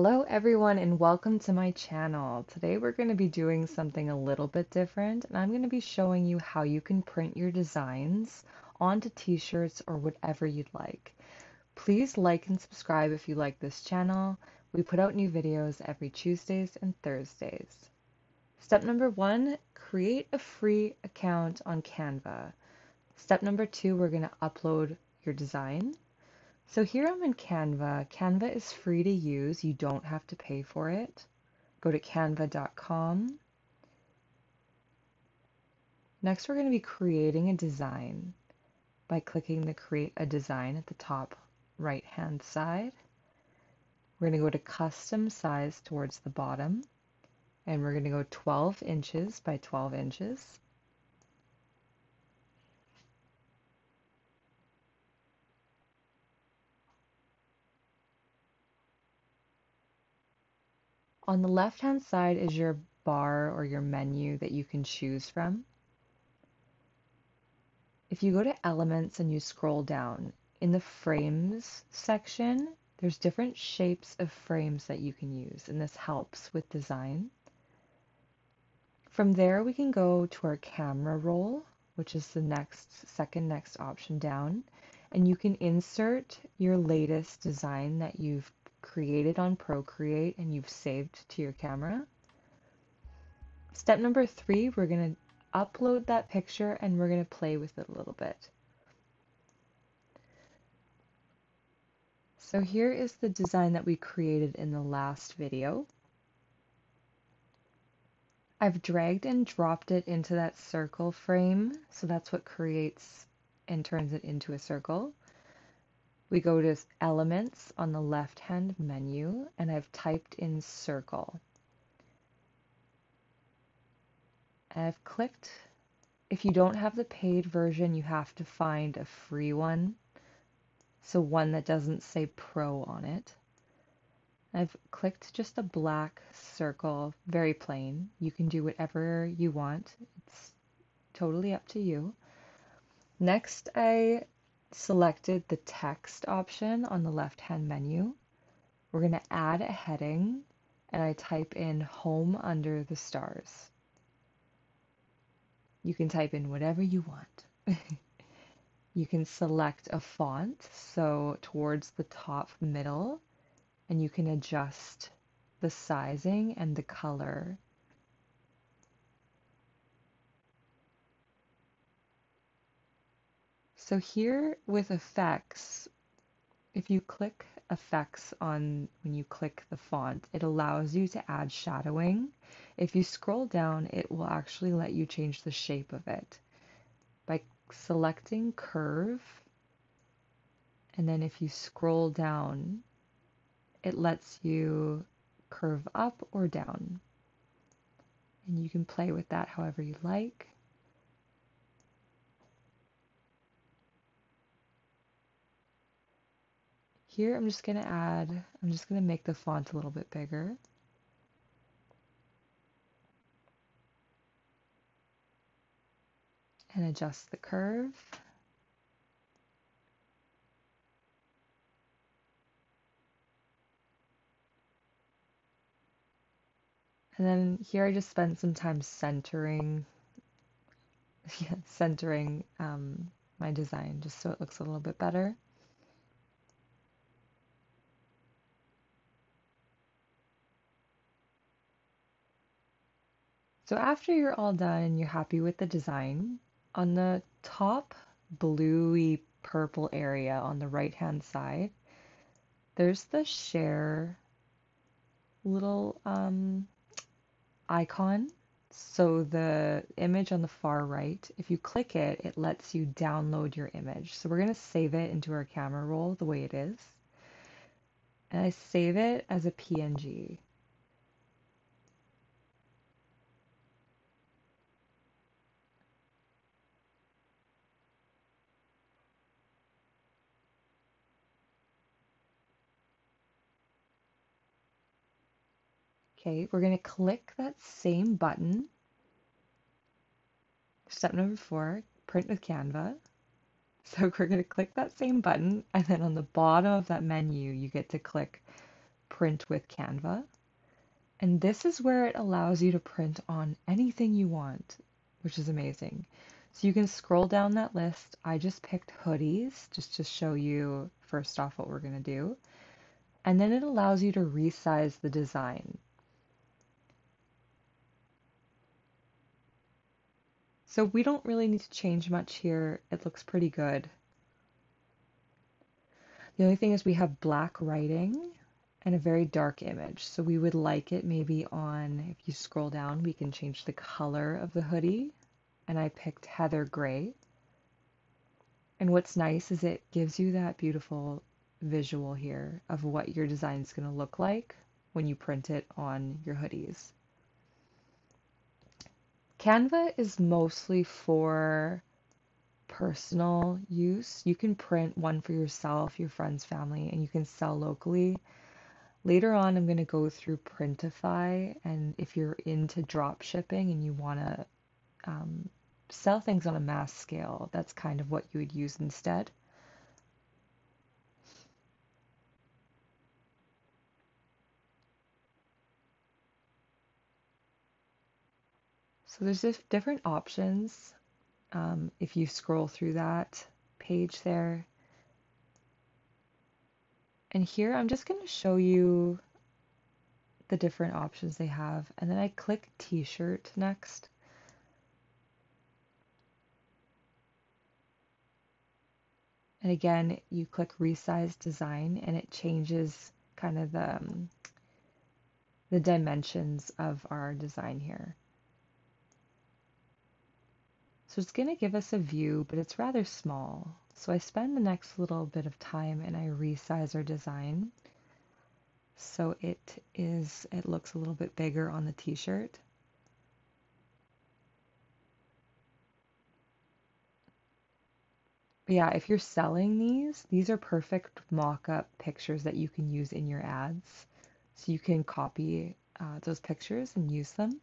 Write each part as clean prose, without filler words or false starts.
Hello everyone and welcome to my channel. Today we're going to be doing something a little bit different and I'm going to be showing you how you can print your designs onto t-shirts or whatever you'd like. Please like and subscribe if you like this channel. We put out new videos every Tuesdays and Thursdays. Step number 1, create a free account on Canva. Step number 2, we're going to upload your design. So here I'm in Canva. Canva is free to use. You don't have to pay for it. Go to canva.com. Next, we're going to be creating a design by clicking the Create a Design at the top right-hand side. We're going to go to Custom Size towards the bottom, and we're going to go 12 inches by 12 inches. On the left-hand side is your bar or your menu that you can choose from. If you go to Elements and you scroll down, in the Frames section, there's different shapes of frames that you can use, and this helps with design. From there, we can go to our camera roll, which is the second next option down, and you can insert your latest design that you've created on Procreate and you've saved to your camera. Step number 3, we're going to upload that picture and we're going to play with it a little bit. So here is the design that we created in the last video. I've dragged and dropped it into that circle frame, so that's what creates and turns it into a circle. We go to Elements on the left-hand menu, and I've typed in circle. And I've clicked. If you don't have the paid version, you have to find a free one, so one that doesn't say Pro on it. I've clicked just a black circle, very plain. You can do whatever you want. It's totally up to you. Next, I selected the text option on the left-hand menu. We're going to add a heading, and I type in Home under the stars. You can type in whatever you want. You can select a font, so towards the top middle, and you can adjust the sizing and the color. So here with effects, if you click effects on when you click the font, it allows you to add shadowing. If you scroll down, it will actually let you change the shape of it by selecting curve. And then if you scroll down, it lets you curve up or down. And you can play with that however you like. Here I'm just going to make the font a little bit bigger. And adjust the curve. And then here I just spent some time centering my design just so it looks a little bit better. So after you're all done and you're happy with the design, on the top bluey purple area on the right hand side, there's the share little icon. So the image on the far right, if you click it, it lets you download your image. So we're going to save it into our camera roll the way it is. And I save it as a PNG. Okay, we're going to click that same button. Step number 4, print with Canva. So we're going to click that same button, and then on the bottom of that menu, you get to click Print with Canva. And this is where it allows you to print on anything you want, which is amazing. So you can scroll down that list. I just picked hoodies just to show you first off what we're going to do. And then it allows you to resize the design. So we don't really need to change much here. It looks pretty good. The only thing is we have black writing and a very dark image. So we would like it maybe on, if you scroll down, we can change the color of the hoodie. And I picked Heather Gray. And what's nice is it gives you that beautiful visual here of what your design is going to look like when you print it on your hoodies. Canva is mostly for personal use. You can print one for yourself, your friends, family, and you can sell locally. Later on, I'm going to go through Printify, and if you're into drop shipping and you want to sell things on a mass scale, that's kind of what you would use instead. So there's just different options. If you scroll through that page there. And here I'm just going to show you the different options they have. And then I click T-shirt next. And again, you click Resize Design and it changes kind of the dimensions of our design here. So it's going to give us a view, but it's rather small. So I spend the next little bit of time and I resize our design. So it looks a little bit bigger on the t-shirt. But yeah, if you're selling these are perfect mock-up pictures that you can use in your ads. So you can copy those pictures and use them.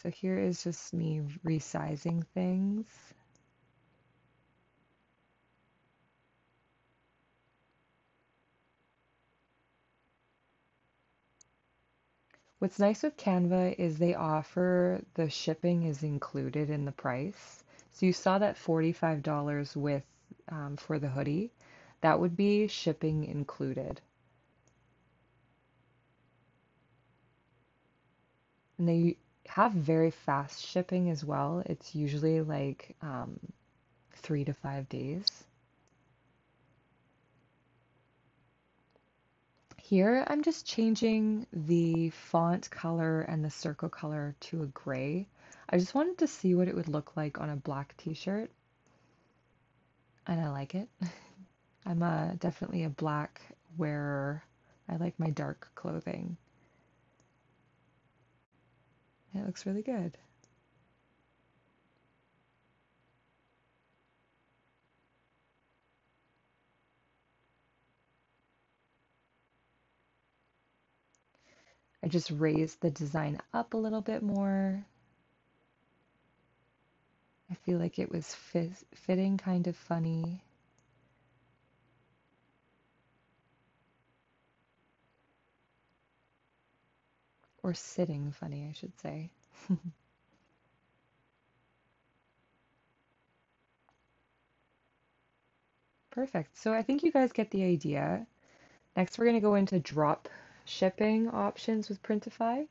So here is just me resizing things. What's nice with Canva is they offer the shipping is included in the price. So you saw that $45 with for the hoodie. That would be shipping included. And they have very fast shipping as well. It's usually like 3 to 5 days. Here I'm just changing the font color and the circle color to a gray. I just wanted to see what it would look like on a black t-shirt. And I like it. I'm definitely a black wearer. I like my dark clothing. It looks really good. I just raised the design up a little bit more. I feel like it was fitting kind of funny. Or sitting funny, I should say. Perfect. So I think you guys get the idea. Next, we're going to go into drop shipping options with Printify.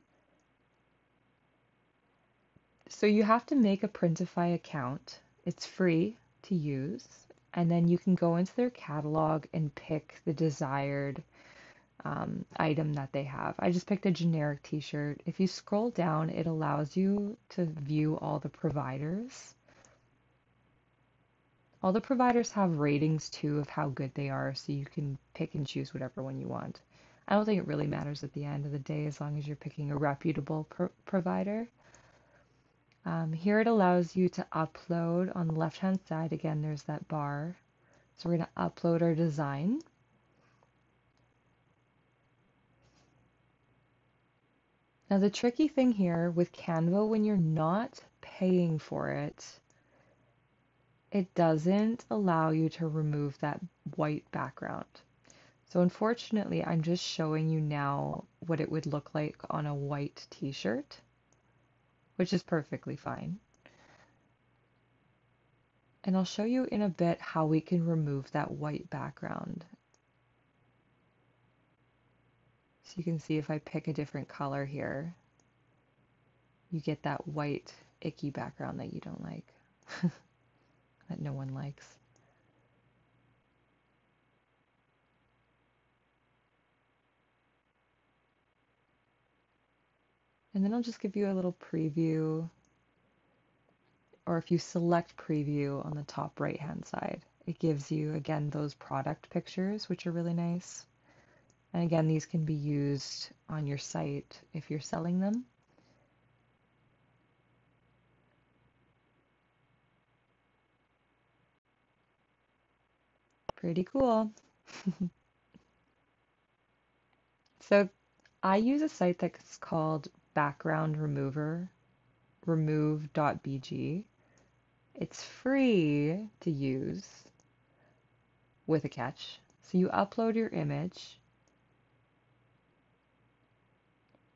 So you have to make a Printify account. It's free to use. And then you can go into their catalog and pick the desired item that they have. I just picked a generic t-shirt. If you scroll down, it allows you to view all the providers. All the providers have ratings too of how good they are, so you can pick and choose whatever one you want. I don't think it really matters at the end of the day as long as you're picking a reputable provider. Here it allows you to upload on the left-hand side. Again, there's that bar. So we're going to upload our design. Now the tricky thing here with Canva, when you're not paying for it, it doesn't allow you to remove that white background. So unfortunately, I'm just showing you now what it would look like on a white t-shirt, which is perfectly fine. And I'll show you in a bit how we can remove that white background. So you can see if I pick a different color here, you get that white icky background that you don't like, that no one likes. And then I'll just give you a little preview, or if you select preview on the top right hand side, it gives you again those product pictures, which are really nice. And again, these can be used on your site if you're selling them. Pretty cool. So I use a site that's called Background Remover, remove.bg. It's free to use with a catch. So you upload your image,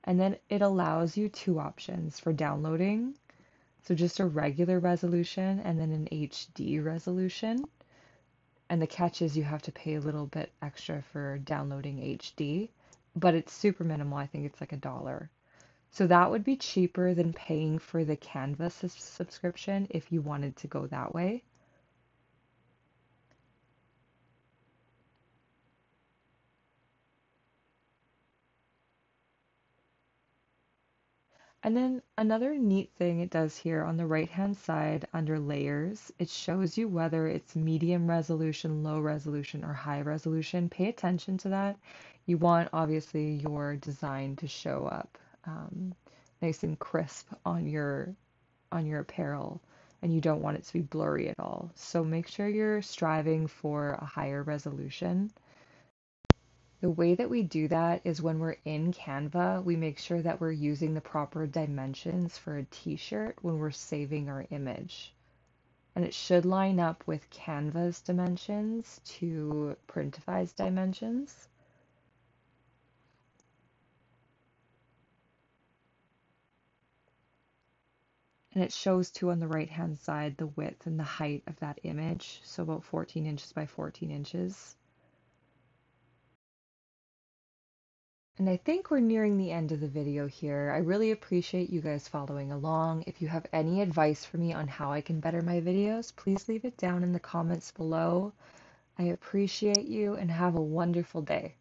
and then it allows you two options for downloading. So just a regular resolution and then an HD resolution. And the catch is you have to pay a little bit extra for downloading HD, but it's super minimal. I think it's like $1. So that would be cheaper than paying for the Canva subscription if you wanted to go that way. And then another neat thing it does here on the right-hand side under layers, it shows you whether it's medium resolution, low resolution, or high resolution. Pay attention to that. You want obviously your design to show up nice and crisp on your apparel, and you don't want it to be blurry at all. So make sure you're striving for a higher resolution. The way that we do that is when we're in Canva, we make sure that we're using the proper dimensions for a t-shirt when we're saving our image. And it should line up with Canva's dimensions to Printify's dimensions. And it shows too on the right hand side the width and the height of that image, so about 14 inches by 14 inches. And I think we're nearing the end of the video here. I really appreciate you guys following along. If you have any advice for me on how I can better my videos, please leave it down in the comments below. I appreciate you and have a wonderful day.